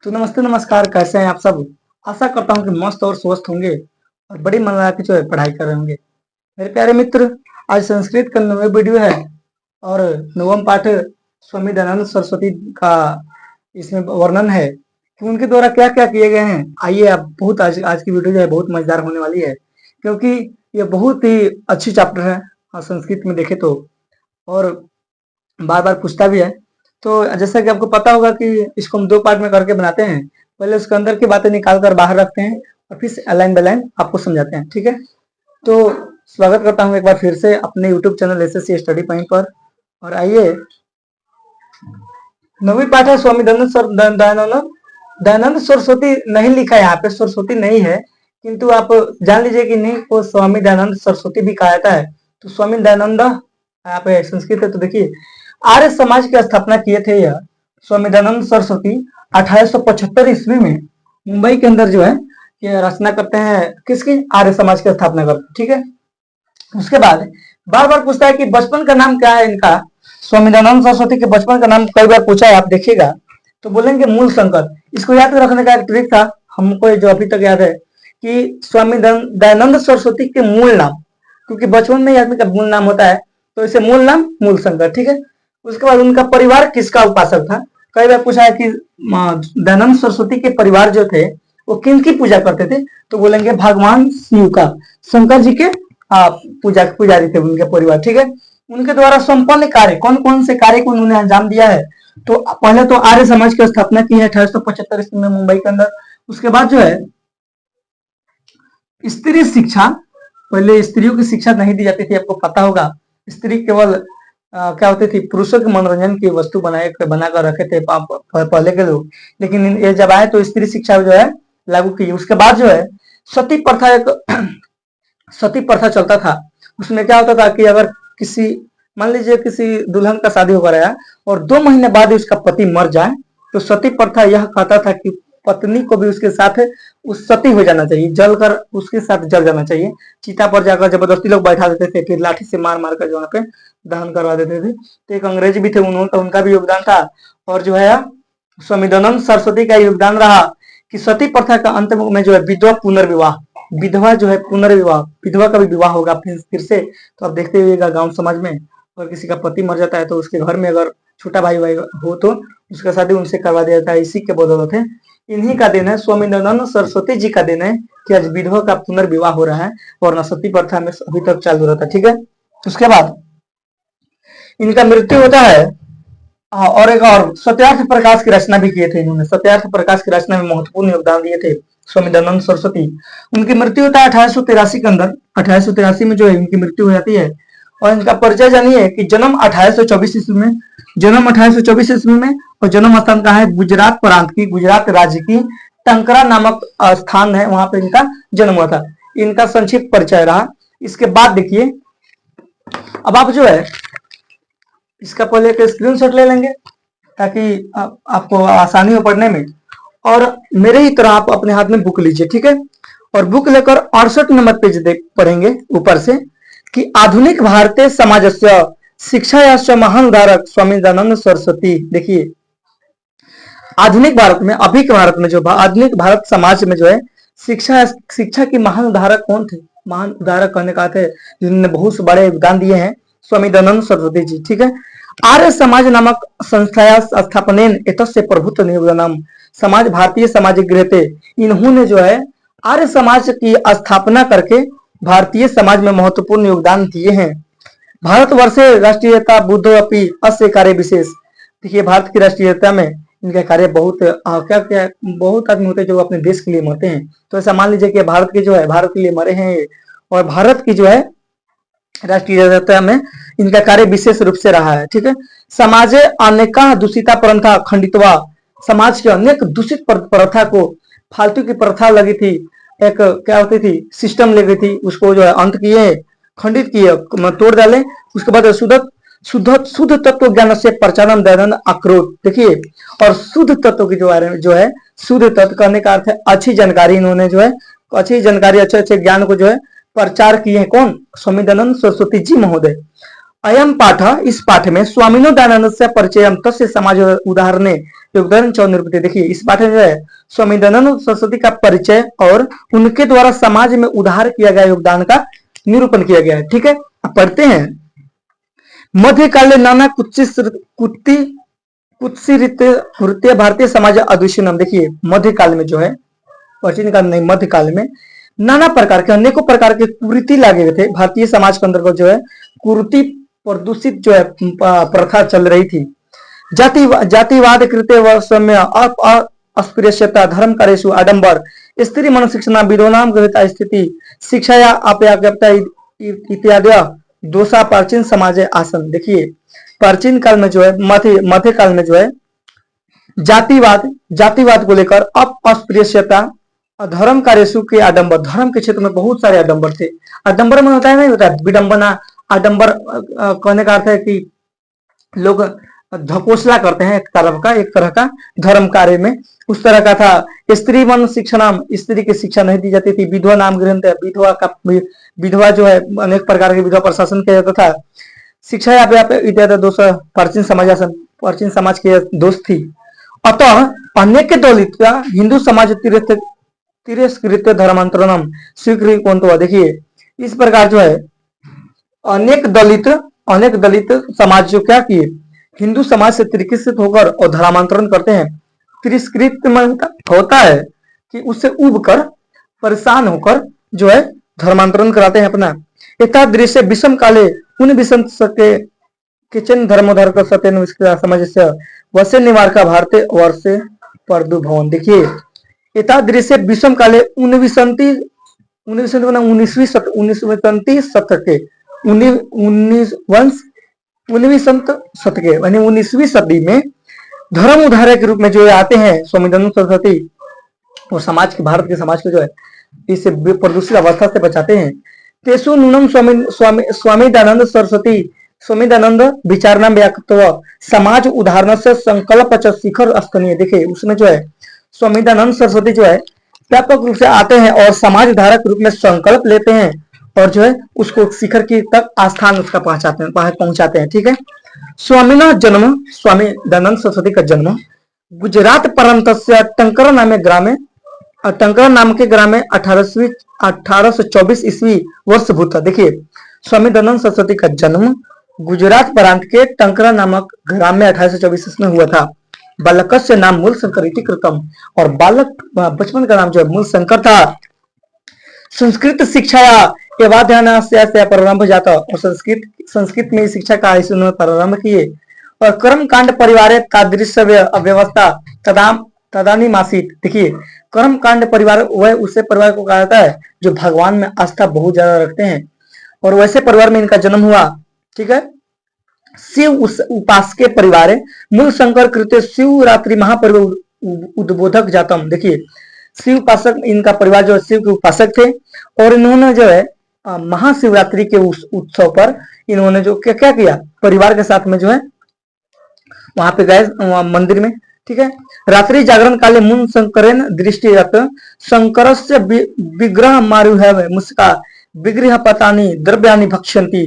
तो नमस्ते नमस्कार, कैसे हैं आप सब। आशा करता हूँ कि मस्त और स्वस्थ होंगे और बड़ी मन लगा के जो है पढ़ाई कर रहे होंगे। मेरे प्यारे मित्र, आज संस्कृत का नवा वीडियो है और नवम पाठ स्वामी दयानंद सरस्वती का इसमें वर्णन है कि उनके द्वारा क्या क्या किए गए हैं। आइए, आप बहुत आज आज की वीडियो जो है बहुत मजेदार होने वाली है, क्योंकि ये बहुत ही अच्छी चैप्टर है संस्कृत में देखे तो, और बार बार पूछता भी है। तो जैसा कि आपको पता होगा कि इसको हम दो पार्ट में करके बनाते हैं। पहले उसके अंदर की बातें निकाल कर बाहर रखते हैं और फिर लाइन बाय लाइन आपको समझाते हैं, ठीक है। तो स्वागत करता हूँ एक बार फिर से अपने YouTube channel SSC study point पर। और आइए, नवी पाठ है स्वामी दयानंद सरस्वती नहीं लिखा है यहाँ पे, सरस्वती नहीं है, किंतु आप जान लीजिए कि नहीं, वो स्वामी दयानंद सरस्वती भी कहा जाता है। तो स्वामी दयानंद यहाँ पे संस्कृत है, तो देखिए आर्य समाज की स्थापना किए थे यह स्वामी दयानंद सरस्वती 1875 ईस्वी में मुंबई के अंदर जो है ये रचना करते हैं। किसकी? आर्य समाज की स्थापना करते हैं, ठीक है। उसके बाद बार बार पूछता है कि बचपन का नाम क्या है इनका। स्वामी दयानंद सरस्वती के बचपन का नाम कई बार पूछा है, आप देखिएगा तो बोलेंगे मूल शंकर। इसको याद रखने का एक ट्रिक था हमको, जो अभी तक याद है कि स्वामी दयानंद सरस्वती के मूल नाम, क्योंकि बचपन में ही आदमी का मूल नाम होता है, तो इसे मूल नाम मूल शंकर, ठीक है। उसके बाद उनका परिवार किसका उपासक था। कई बार पूछा है कि दयानंद सरस्वती के परिवार जो थे वो किनकी पूजा करते थे, तो बोलेंगे भगवान शिव का, शंकर जी के पुजारी थे उनके परिवार, ठीक है। उनके द्वारा संपन्न कार्य, कौन कौन से कार्य को उन्होंने अंजाम दिया है। तो पहले तो आर्य समाज की स्थापना की है 1875 ईस्वी में मुंबई के अंदर। उसके बाद जो है स्त्री शिक्षा, पहले स्त्रियों की शिक्षा नहीं दी जाती थी, आपको पता होगा। स्त्री केवल क्या होती थी, पुरुषों के मनोरंजन की वस्तु बनाकर रखे थे पहले के लोग, लेकिन ये जब आए तो स्त्री शिक्षा जो है लागू की। उसके बाद जो है सती प्रथा, एक सती प्रथा चलता था। उसमें क्या होता था कि अगर किसी, मान लीजिए किसी दुल्हन का शादी होकर आया और 2 महीने बाद उसका पति मर जाए, तो सती प्रथा यह कहता था कि पत्नी को भी उसके साथ उस सती हो जाना चाहिए, जलकर उसके साथ जल जाना चाहिए। चिता पर जाकर जबरदस्ती लोग बैठा देते थे, फिर लाठी से मार मार कर जो वहां पे दहन करवा देते थे। तो एक अंग्रेज भी थे, उनका भी योगदान था। और जो है स्वामी दयानंद सरस्वती का योगदान रहा कि सती प्रथा का अंत में जो है विधवा पुनर्विवाह, विधवा जो है पुनर्विवाह, विधवा का भी विवाह होगा फिर से। तो आप देखते हुएगा गांव समाज में अगर किसी का पति मर जाता है तो उसके घर में अगर छोटा भाई हो तो उसका शादी उनसे करवा दिया जाता है। इसी के बदौलत है, इन्हीं का दिन है, स्वामी दयानंद सरस्वती जी का दिन है कि आज विधवा का पुनर्विवाह हो रहा है, और सती प्रथा में अभी तक चालू रहता है, ठीक है। उसके बाद इनका मृत्यु होता है। और एक और सत्यार्थ प्रकाश की रचना भी किए थे इन्होंने, सत्यार्थ प्रकाश की रचना में महत्वपूर्ण योगदान दिए थे स्वामी दयानंद सरस्वती। उनकी मृत्यु होता है 1883 के अंदर, 1883 में जो है इनकी मृत्यु हो जाती है। और इनका परिचय जानिए कि जन्म 1824 ईस्वी में, जन्म 1824 ईस्वी में, और जन्म स्थान कहाँ है, गुजरात प्रांत की, गुजरात राज्य की टंकरा नामक स्थान है, वहां पर इनका जन्म हुआ था। इनका संक्षिप्त परिचय रहा। इसके बाद देखिए, अब आप जो है इसका पहले एक स्क्रीनशॉट ले लेंगे ताकि आपको आसानी हो पढ़ने में। और मेरे ही तरह आप अपने हाथ में बुक लीजिए, ठीक है। और बुक लेकर 68 नंबर पेज पढ़ेंगे ऊपर से कि आधुनिक भारतीय समाज शिक्षा महान उदारक स्वामी दयानंद सरस्वती। देखिए आधुनिक भारत में, अभी के भारत में, जो आधुनिक भारत समाज में जो है शिक्षा की महान उदारक कौन थे। महान उदारक कहने का थे जिन्होंने बहुत बड़े योगदान दिए हैं, स्वामी दयानंद सरस्वती जी, ठीक है। आर्य समाज नामक संस्थाया स्थापनेन एतस्य प्रभुत्व योगदानम समाज भारतीय समाज गृहते। इन्होंने जो है आर्य समाज की स्थापना करके भारतीय समाज में महत्वपूर्ण योगदान दिए हैं। भारतवर्षे राष्ट्रीयता बुद्ध अपि अस्य कार्य विशेष। देखिए भारत की राष्ट्रीयता में इनका कार्य बहुत, क्या क्या बहुत आदमी होते हैं जो अपने देश के लिए मरते हैं, तो ऐसा मान लीजिए कि भारत के जो है, भारत के लिए मरे हैं, और भारत की जो है राष्ट्रीयता में इनका कार्य विशेष रूप से रहा है, ठीक है। समाजे अनेका दूषिता प्रथा खंडितवा। समाज के अनेक दूषित प्रथा को, फालतू की प्रथा लगी थी, एक क्या होती थी, सिस्टम लगी थी, उसको जो है अंत किए, खंडित किए, तोड़ डाले। उसके बाद शुद्ध तत्व ज्ञान से प्रचारम दयानंद आक्रोध। देखिए, और शुद्ध तत्व के बारे में जो है, शुद्ध तत्व करने का अर्थ है अच्छी जानकारी। इन्होंने जो है अच्छी जानकारी, अच्छे अच्छे ज्ञान को जो है प्रचार किए हैं। कौन? स्वामी दयानंद सरस्वती जी महोदय। अयम पाठ, इस पाठ में स्वामिनो दयानंद से परिचय तस्य समाज उदाहरणे योगदान च निरूपित। देखिए इस पाठ में जो है स्वामी दयानंद सरस्वती का परिचय और उनके द्वारा समाज में उदार किया गया योगदान का निरूपण किया गया है। ठीक है, अब पढ़ते हैं। मध्यकाले नाना कुत्सी भारतीय समाज अदृश्यनम। देखिए मध्यकाल में जो है, प्राचीन काल नहीं, मध्यकाल में नाना प्रकार के अनेकों प्रकार के कुरीति लागे हुए थे भारतीय समाज के अंदर। जो है कुरीति प्रदूषित जो है प्रथा चल रही थी। जातिवाद कृत्य वैषम्य अस्पृश्यता धर्म कार्येषु आडंबर स्त्री मन शिक्षण विद्वानाम गृहीता स्थिति शिक्षाया अपर्याप्तता इत्यादि दोषा प्राचीन समाज आसन। देखिए प्राचीन काल में जो है, मध्य काल में जो है जातिवाद को लेकर अस्पृश्यता धर्म कार्येषु के आडंबर, धर्म के क्षेत्र में बहुत सारे आडंबर थे। आडंबर में होता है नहीं होता है विडंबना, आडंबर कहने का अर्थ है कि लोग ढकोसला करते हैं एक तरह का धर्म कार्य में, उस तरह का था। स्त्री मन शिक्षणाम, स्त्री की शिक्षा नहीं दी जाती थी। विधवा नाम ग्रंथ, विधवा जो है अनेक प्रकार के विधवा प्रशासन किया जाता था। शिक्षा इत्यादि दोष प्राचीन समाज के दोष थी। अतः अनेक दलित हिंदू समाज तिरस्कृत धर्मांतरणम स्वीकृत। देखिए इस प्रकार जो है अनेक दलित समाज जो क्या किए, हिंदू समाज से तिरस्कृत होकर और धर्मांतरण करते हैं। तिरस्कृत होता है कि उससे उब कर परेशान होकर जो है धर्मांतरण कराते हैं अपना। एतादृश विषम काले उन विषम सके किचन धर्मोधर का सत्यन समाज से वैसे निवार का भारतीय वर्ष परदु भवन। देखिए एतादृश विषम काले 19वीं सदी में धर्म उद्धारक के रूप में जो आते हैं स्वामी दयानंद सरस्वती, और समाज के, भारत के समाज को जो है इस प्रदूषित अवस्था से बचाते हैं। तेसु नूनम स्वामी दयानंद सरस्वती स्वामी दयानंद विचारणा व्याक्तव समाज उदाहरण से संकल्प शिखर स्तनीय। देखिए उसमें जो है स्वामी दयानंद सरस्वती जो है व्यापक रूप से आते हैं और समाज धारक रूप में संकल्प लेते हैं और जो है उसको शिखर की तक आस्थान उसका पहुंचाते हैं। ठीक है, स्वामीना जन्म, स्वामी दयानंद सरस्वती का जन्म गुजरात प्रांत से टंकर नाम के ग्राम में 1824 ईस्वी वर्ष भूत। देखिए स्वामी दयानंद सरस्वती का जन्म गुजरात प्रांत के टंकरा नामक ग्राम में 1824 में हुआ था। बालकस्य नाम मूल शंकर इति कृतम, और बालक बचपन का नाम जो है मूल शंकर था। संस्कृत शिक्षा एवाध्यान से प्रारंभ जाता, और संस्कृत में शिक्षा का उन्होंने प्रारंभ किए। और कर्म कांड परिवार तादृश्य व्यवस्था तदानी मासित। देखिए कर्म कांड परिवार वह उसे परिवार को कहा जाता है जो भगवान में आस्था बहुत ज्यादा रखते हैं, और वैसे परिवार में इनका जन्म हुआ। ठीक है, शिव उपासके परिवार मूल शंकर कृत्य शिवरात्रि महापर्व उद्बोधक जातम। देखिए शिव उपासक, इनका परिवार जो शिव के उपासक थे, और इन्होंने जो है महाशिवरात्रि के उस उत्सव पर इन्होंने जो क्या किया, परिवार के साथ में जो है वहां पे गए मंदिर में। ठीक है, रात्रि जागरण काले मूल शंकरेन दृष्टिरत शंकरस्य विग्रह मारुह मुस्का विग्रह पतानी द्रव्यानि भक्षन्ति।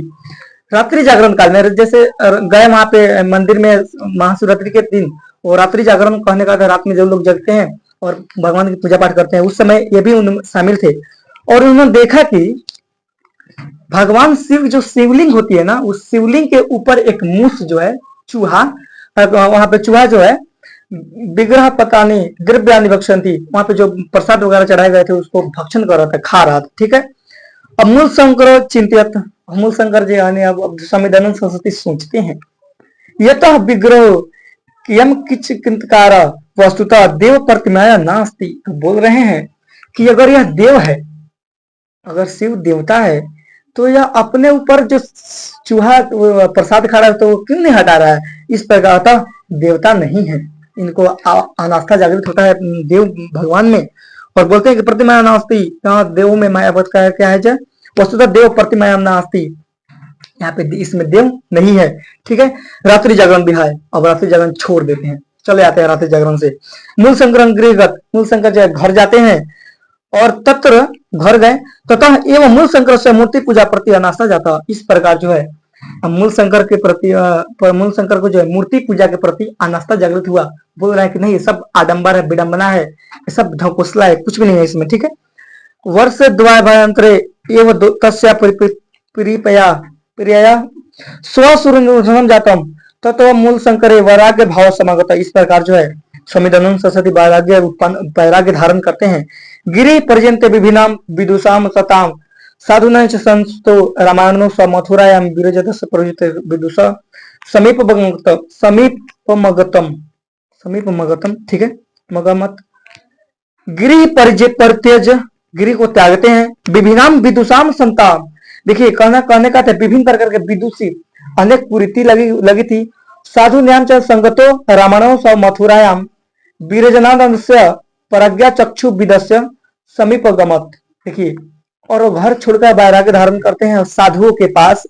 रात्रि जागरण काल में जैसे गए वहां पे मंदिर में महाशिवरात्रि के दिन, और रात्रि जागरण कहने का रात में जो लोग जगते हैं और भगवान की पूजा पाठ करते हैं, उस समय ये भी उनमें शामिल थे। और उन्होंने देखा कि भगवान शिव जो शिवलिंग होती है ना, उस शिवलिंग के ऊपर एक मूस जो है चूहा, वहां पे चूहा जो है विग्रह पतानी द्रव्यानि भक्षन्ति, वहां पे जो प्रसाद वगैरह चढ़ाए गए थे उसको भक्षण कर रहा था, खा रहा था। ठीक है, अब मूल शंकर चिंतित, मूल शंकर जी यानी अब स्वामी दयानंद सरस्वती सोचते हैं, यह तो विग्रह कियम किच किंतकार वस्तुतः देव प्रतिमाया नास्ति। तो बोल रहे हैं कि अगर यह देव है, अगर शिव देवता है, तो यह अपने ऊपर जो चूहा प्रसाद खा रहा है तो क्यों नहीं हटा रहा है। इस प्रकार का देवता नहीं है, इनको अनास्था जागृत होता है देव भगवान में, और बोलते हैं कि प्रतिमाया नास्ति, यहाँ देव में मायावत का क्या है, वस्तुतः देव प्रतिमाया नास्ति, यहाँ पे इसमें देव नहीं है। ठीक है, रात्रि जागरण भी है, अब रात्रि जागरण छोड़ देते हैं, चले आते हैं रात्रि जागरण से। मूल शंकर गृहगत, मूल शंकर जो है घर जाते हैं, और तत्र घर गए तथा एवं मूल शंकर से मूर्ति पूजा प्रति अनास्था जाता। इस प्रकार जो है मूल शंकर के प्रति मूल शंकर को जो है मूर्ति पूजा के प्रति आस्था जागृत हुआ। बोल रहा है कि नहीं ये सब आडंबर है, विडंबना है, ये सब ढकोसला है, कुछ भी नहीं है इसमें, ठीक है। वर्ष द्वयाभ्यंतरे एव तस्या प्रियया स्वसुरम जातम तत्व मूल शंकरे वैराग्य भाव समागत। इस प्रकार जो है स्वामीदयानंद सरस्वती वैराग्य धारण करते हैं। गिरि पर्यंत विभिन्न विदुषाम सताम साधुना संस्तो रामायण स्व मथुरायाम विरजतस्य प्रयुक्त विदुष समीपमगतम, ठीक है, मगमत। गिरि परित्यज, गिरि को त्यागते हैं। विभिन्नाम विदुषाम संताम, देखिए कहने का था विभिन्न प्रकार के विदुषी अनेक कुरीति लगी थी। साधु न्याम च संगतो रामायण स्व मथुरायाम विरजनानंदस्य प्रज्ञा चक्षु विदस्य समीपगमत, देखिए, और वो घर छोड़कर वैराग्य धारण करते हैं, साधुओं के पास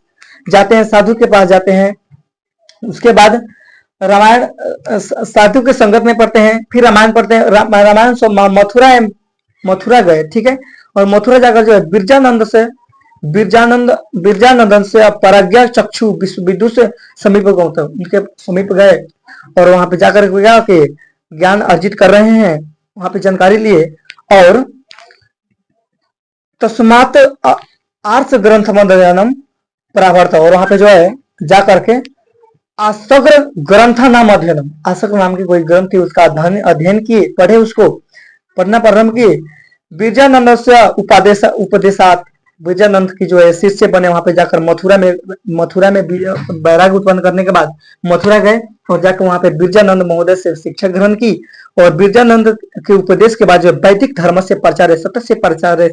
जाते हैं, साधु के पास जाते हैं। उसके बाद रामायण साधु के संगत में पढ़ते हैं, फिर रामायण पढ़ते हैं। रामायण मथुरा गए, ठीक है, और मथुरा जाकर जो है बिरजानंदन से प्रज्ञा चक्षु विदुष समीप गए, उनके समीप गए और वहां पे जाकर के ज्ञान अर्जित कर रहे हैं, वहां पे जानकारी लिए। और तस्मात आर्ष ग्रंथ मध्ययनम प्रावर्त, और वहां पे जो है जाकर के आसग्र ग्रंथ नाम अध्ययनम, आसग्र नाम की कोई ग्रंथ थी उसका अध्ययन किए, पढ़े, उसको पढ़ना प्रारंभ किए। बिरजानंद से उपदेशात, बिरजानंद की जो है शिष्य बने, वहां पे जाकर मथुरा में वैराग्य उत्पन्न करने के बाद मथुरा गए और जाकर वहां पे बिरजानंद महोदय से शिक्षा ग्रहण की। और बिरजानंद के उपदेश के बाद जो वैदिक धर्म से प्रचार सत्य प्रचार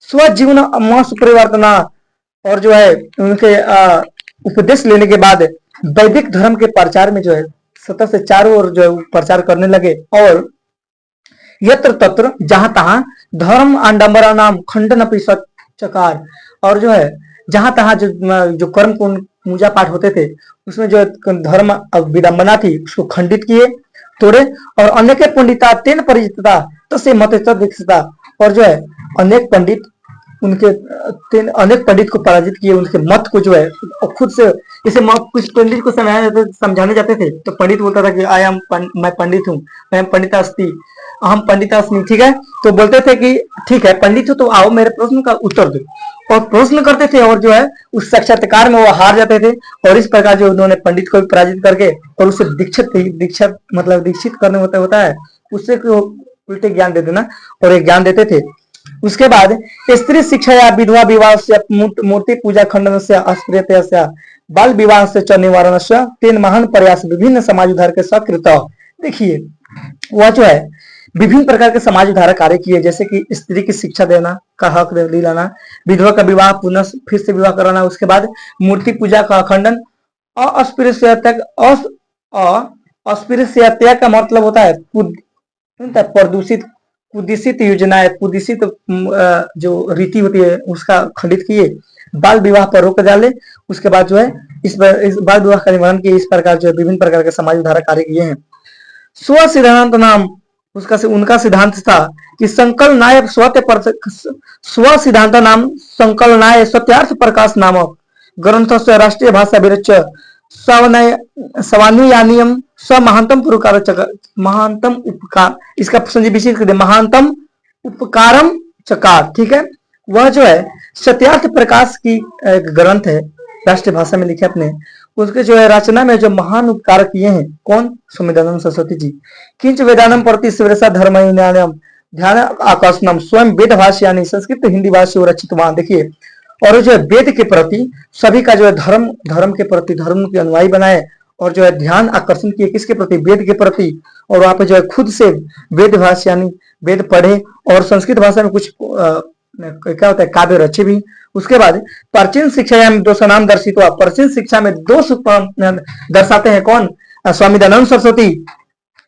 स्वजीवन परिवर्तना, और जो है उनके उपदेश लेने के बाद वैदिक धर्म के प्रचार में जो है सतत से चारों ओर जो है प्रचार करने लगे। और यत्र तत्र जहां तहां धर्म आडंबरा नाम खंडन चकार, और जो है जहां तहां जो कर्म पूजा पाठ होते थे उसमें जो धर्म विडंबना थी उसको खंडित किए, तोड़े। और अनेक पंडिता तेन परिचितता तसे मत दीक्षिता, और जो है अनेक पंडित को पराजित किए, उनके मत को जो है खुद से, जैसे कुछ पंडित को समझाने जाते थे तो पंडित बोलता था कि मैं पंडित हूँ, मैं पंडितास्ति, हम पंडितास्मि, ठीक है, तो बोलते थे कि ठीक है पंडित हो तो आओ मेरे प्रश्न का उत्तर दो, और प्रश्न करते थे और जो है उस साक्षात्कार में वो हार जाते थे। और इस प्रकार जो उन्होंने पंडित को भी पराजित करके और उसे दीक्षित करने होता है, उससे उल्टे ज्ञान देते ना, और एक ज्ञान देते थे। उसके बाद स्त्री शिक्षा या विधवा विवाह से मूर्ति पूजा खंडन से अस्पृश्यता से बाल विवाह से च निवारण से तीन महान प्रयास विभिन्न समाज उद्धार के सकृत, देखिए वह जो है विभिन्न प्रकार के समाज उद्धार कार्य किए, जैसे कि स्त्री की शिक्षा देना का हक दिलाना, विधवा का विवाह पुनः फिर से विवाह कराना, उसके बाद मूर्ति पूजा का खंडन। अस्पृश्यता का मतलब होता है कुदिसित योजनाएं, कुदिसित जो रीति होती है उसका खंडित किए। बाल विवाह पर रोक डाले, उसके बाद जो है इस बाल विवाह का निवारण किए। इस प्रकार जो है विभिन्न प्रकार के समाज उद्धार कार्य किए हैं। स्व सिद्धांत नाम उनका सिद्धांत था कि संकलनाय स्व सिद्धांत नाम संकलनाय सत्यार्थ प्रकाश नामक ग्रंथ से राष्ट्रीय भाषा विरच सवानुयानियम स महानतम महानतम उपकार, इसका संजय विशेष कर दे, महानतम उपकारम चकार, ठीक है। वह जो है सत्यार्थ प्रकाश की एक ग्रंथ है, राष्ट्रीय भाषा में लिखे अपने, उसके जो है रचना में जो महान उपकार किए हैं, कौन? स्वामीदयानंद सरस्वती जी। किंच वेदानम प्रति शिवरसा धर्म ध्यान आकर्षणम स्वयं वेद भाष्यानि संस्कृत हिंदी भाष्य रचित, वहां देखिए। और जो है वेद के प्रति सभी का जो है धर्म के प्रति धर्म के अनुयायी बनाए, और जो है ध्यान आकर्षण किए किसके प्रति? वेद के प्रति। और वहां पे जो है खुद से वेद भाषा यानी वेद पढ़े और संस्कृत भाषा में कुछ क्या होता है काव्य रचे भी। उसके बाद प्राचीन शिक्षा में दोष नाम दर्शित हुआ, प्राचीन शिक्षा में दोष दर्शाते हैं कौन? स्वामी दयानंद सरस्वती।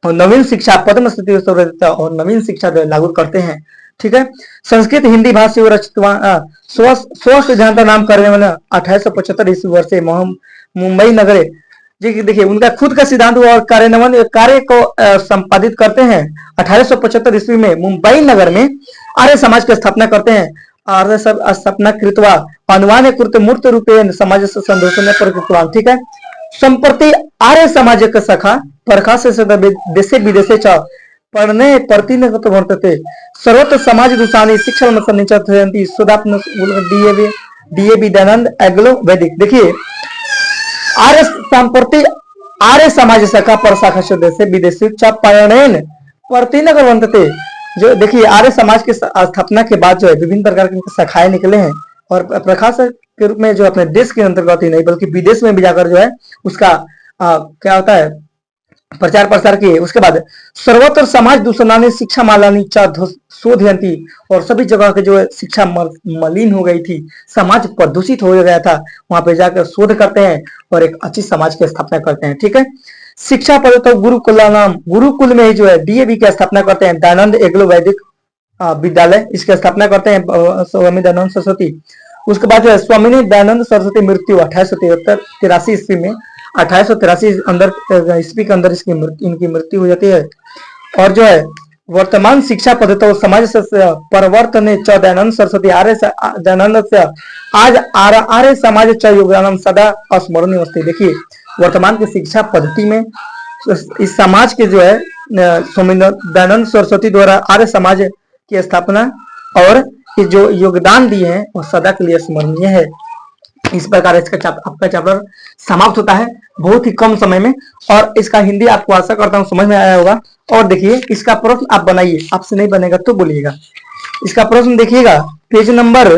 और नवीन शिक्षा पद्म स्थिति और नवीन शिक्षा लागू करते हैं, ठीक है। संस्कृत हिंदी भाषा रचित स्व सिद्धांत नाम करने वाले 1875 ईस्वी वर्ष से मुंबई नगरे, देखिए उनका खुद का सिद्धांत और कार्य को संपादित करते हैं। 1875 ईस्वी में मुंबई नगर में आर्य समाज की स्थापना करते हैं। आर्य सब स्थापना कृत्वा अनुवाने कृत मूर्त रूपेण समाज से संदर्शन प्रकृतवान। ठीक है, संप्रति आर्य समाज का सखा प्रकाश से देशे विदेशे च पढ़ने प्रतिन वर्तते सर्वत्र समाज दुसानी शिक्षा सन्निचयन्ति सुदात्म डीएवी डीएवी दयानंद एग्लो वैदिक। देखिए, आर्य संप्रति आर्य समाज शाखा पर शाखा से विदेशी पयणेन प्रतिनगर बनते। जो देखिए, आर्य समाज की स्थापना के बाद जो है विभिन्न प्रकार की शाखाएं निकले हैं और प्रकाश के रूप में जो अपने देश के अंतर्गत ही नहीं बल्कि विदेश में भी जाकर जो है उसका क्या होता है प्रचार प्रसार किए। उसके बाद सर्वत्र समाज दूषणानी शिक्षा मालानी शोधयंती और सभी जगह के जो है शिक्षा मलिन हो गई थी, समाज प्रदूषित हो गया था, वहां पे जाकर शोध करते हैं और एक अच्छी समाज की स्थापना करते हैं। ठीक है, शिक्षा पद तो गुरुकुल नाम गुरुकुल में ही जो है डीएवी की स्थापना करते हैं, दयानंद एग्लो वैदिक विद्यालय, इसकी स्थापना करते हैं स्वामी दयानंद सरस्वती। उसके बाद जो है स्वामी दयानंद सरस्वती मृत्यु 1883 ईस्वी में 1883 अंदर ईस्वी के अंदर इनकी मृत्यु हो जाती है। और जो है वर्तमान शिक्षा पद्धति समाज से परिवर्तन च दयानंद सरस्वती आर्य दयानंद से आज आर्य समाज च योगदान सदा अस्मरणीय अवस्था। देखिए, वर्तमान की शिक्षा पद्धति में इस समाज के जो है स्वामी दयानंद सरस्वती द्वारा आर्य समाज की स्थापना और जो योगदान दिए हैं वो सदा के लिए स्मरणीय है। इस प्रकार इसका आपका चैप्टर समाप्त होता है बहुत ही कम समय में और इसका हिंदी आपको आशा करता हूँ समझ में आया होगा। और देखिए, इसका प्रश्न आप बनाइए, आपसे नहीं बनेगा तो बोलिएगा। इसका प्रश्न देखिएगा पेज नंबर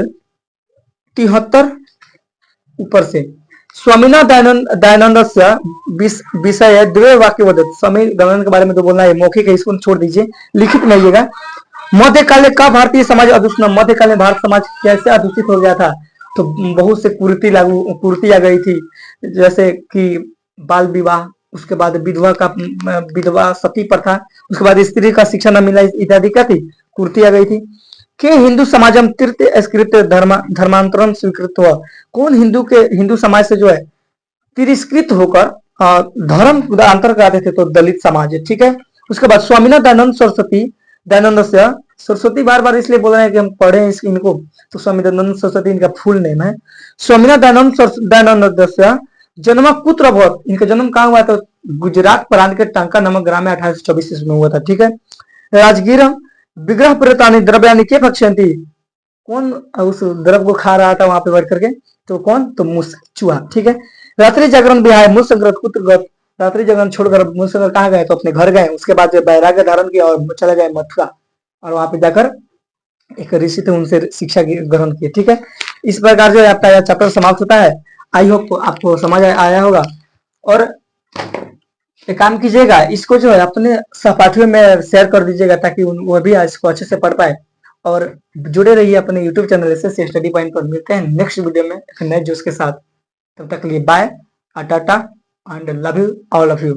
73 ऊपर से। स्वामीनाथ दयानंद से विषय द्वे वाक्य वदत। स्वामी दयानंद के बारे में तो बोलना है, मौखिक है, इसको छोड़ दीजिए, लिखित में आइएगा। मध्यकाल का भारतीय समाज अदूषण, मध्यकाल में भारत समाज कैसे अदूषित हो गया था? तो बहुत से कुरीति आ गई थी, जैसे कि बाल विवाह, उसके बाद विधवा सती प्रथा, उसके बाद स्त्री का शिक्षा न मिला इत्यादि क्या थी, कुरीति आ गई थी। के हिंदू समाजम तीर्थ अस्कृत धर्मांतरण स्वीकृत हुआ। कौन हिंदू समाज से जो है तिरस्कृत होकर धर्म अंतर कराते थे? तो दलित समाज। ठीक है, उसके बाद स्वामीनाथ दयानंद सरस्वती दयानंद से सरस्वती बार बार इसलिए बोल रहे हैं कि हम पढ़े इनको, तो स्वामी दयानंद सरस्वती इनका फुल नेम है। स्वामीनाथ दयानंद से जन्म कुत्र भवत, इनका जन्म कहाँ हुआ? तो गुजरात प्रांत के टांका नामक ग्राम में 1824 ईस्वी में हुआ था। ठीक है, राजगीर विग्रह प्रतानी द्रव्यानि के भक्ष्यंती, कौन उस द्रव को खा रहा था वहां पे बैठ करके? तो कौन? तो चूहा। ठीक है, रात्रि जागरण विहाय मूल संग्रह कुत्र, रात्रि जागरण छोड़कर मूल संग्रह कहाँ गए? तो अपने घर गए। उसके बाद वैराग्य धारण किया और चले गए मथुरा और वहां पे जाकर एक ऋषि थे, उनसे शिक्षा ग्रहण की। ठीक है, इस प्रकार जो है आपका चैप्टर समाप्त होता है। आई होप आपको समझ आया होगा। और एक काम कीजिएगा, इसको जो है अपने सहपाठियों में शेयर कर दीजिएगा ताकि वो भी इसको अच्छे से पढ़ पाए। और जुड़े रहिए अपने यूट्यूब चैनल से स्टडी पॉइंट पर। मिलते हैं नेक्स्ट वीडियो में एक नए जोश के साथ। तब तक के लिए bye, tata and love you all of you.